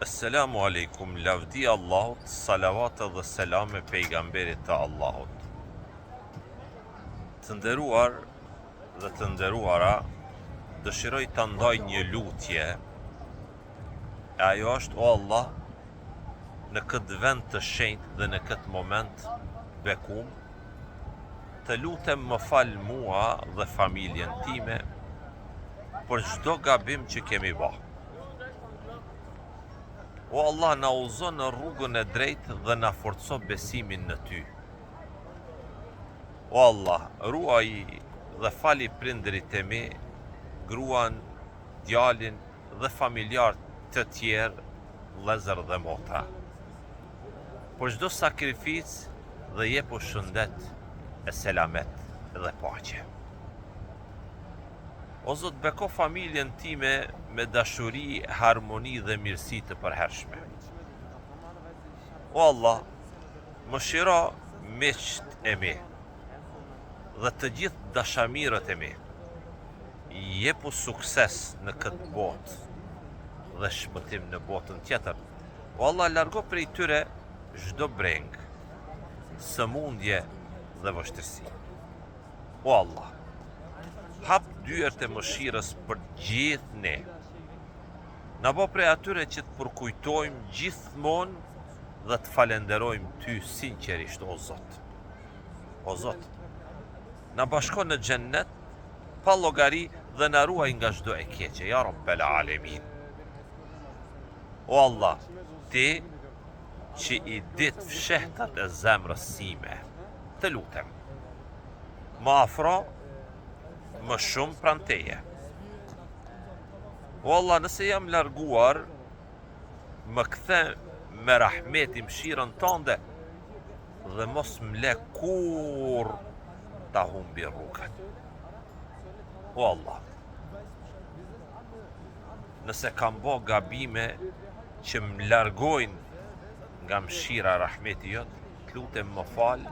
Assalamu alaikum, lavdi Allahut, salavat dhe selame pejgamberit të Allahut. Të nderuar dhe të nderuara, dëshiroj të ndaj një lutje. E ajo është, o Allah, në këtë vend të shenjtë dhe në këtë moment bekum, të lutem më fal mua dhe familjen time për çdo gabim që kemi bërë. O Allah, na uzo në rrugën e drejtë dhe na forco besimin në ty. O Allah, ruaj dhe fali prindërit e mi, gruan, djalin dhe familjar të tjerë, vëllezër dhe motra. Për çdo sakrificë dhe jepu shëndet e selamet dhe paqe. O Zot, beko familjen time me dashuri, harmoni dhe mirësi të përhershme. O Allah, mëshiro miqt e mi dhe të gjithë dashamirët e mi. Jepu sukses në këtë botë dhe shpëtim në botën tjetër. O Allah, largo prej tyre çdo breng, sëmundje dhe vështirësi. O Allah, hap dyert e mëshirës për gjithë ne. Na bo prej atyre që të përkujtojmë gjithmonë dhe të falenderojmë ty sinqerisht, o Zot. O Zot, na bashko në xhennet pa llogari dhe na ruaj nga çdo e keqe, ya Rabbel Alamin. O Allah, ti që i ditë fshehtat e zemrës sime, të lutem, më afro më shumë pranë teje. O Allah, nëse jam larguar, më kthe me rahmeti mëshirën tënde dhe mos më le kur ta humbi rrugën. O Allah, nëse kam bë gabime që më largojnë nga mëshira rahmeti jot, të lutem më fal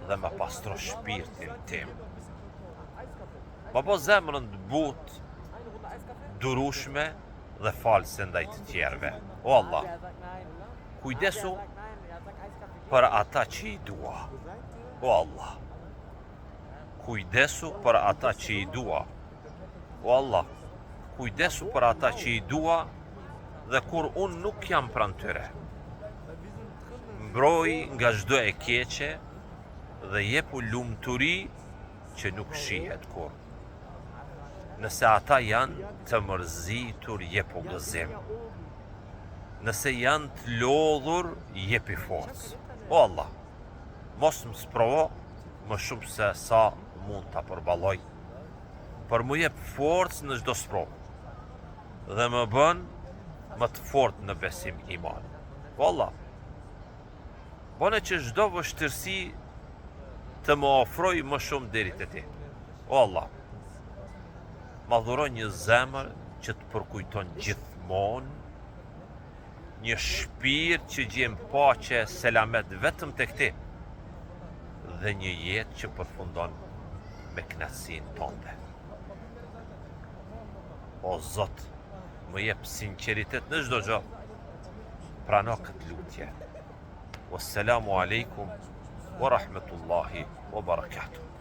dhe më pastro shpirtin tim. Më po zemrën të butë, durueshme dhe false ndaj të tjerëve. O Allah, kujdesu për ata që i dua. O Allah, kujdesu për ata që i dua. O Allah, kujdesu për ata që i dua dhe kur unë nuk jam pranë tyre. Mbroj nga çdo e keqe dhe jepu lumturi që nuk shihet kur. Nëse ata janë të mërzitur, jepu gëzim. Nëse janë të lodhur, jepi forcë. O Allah, mos më sprovo më shumë se sa mund ta përballoj, për më jep forcë në çdo sprovë dhe më bën më të fortë në besim iman. O Allah, bëne që çdo vështirësi të më ofroj më shumë deri te ti. O Allah, ma dhuro një zemër që të përkujton gjithmonë, një shpirt që gjen paqe, selamet vetëm tek ti, dhe një jetë që përfundon me kënaqësinë tënde. O Zot, më jep sinqeritet në çdo gjë. Prano këtë lutje. Wassalamu alaikum wa rahmetullahi wa barakatuh.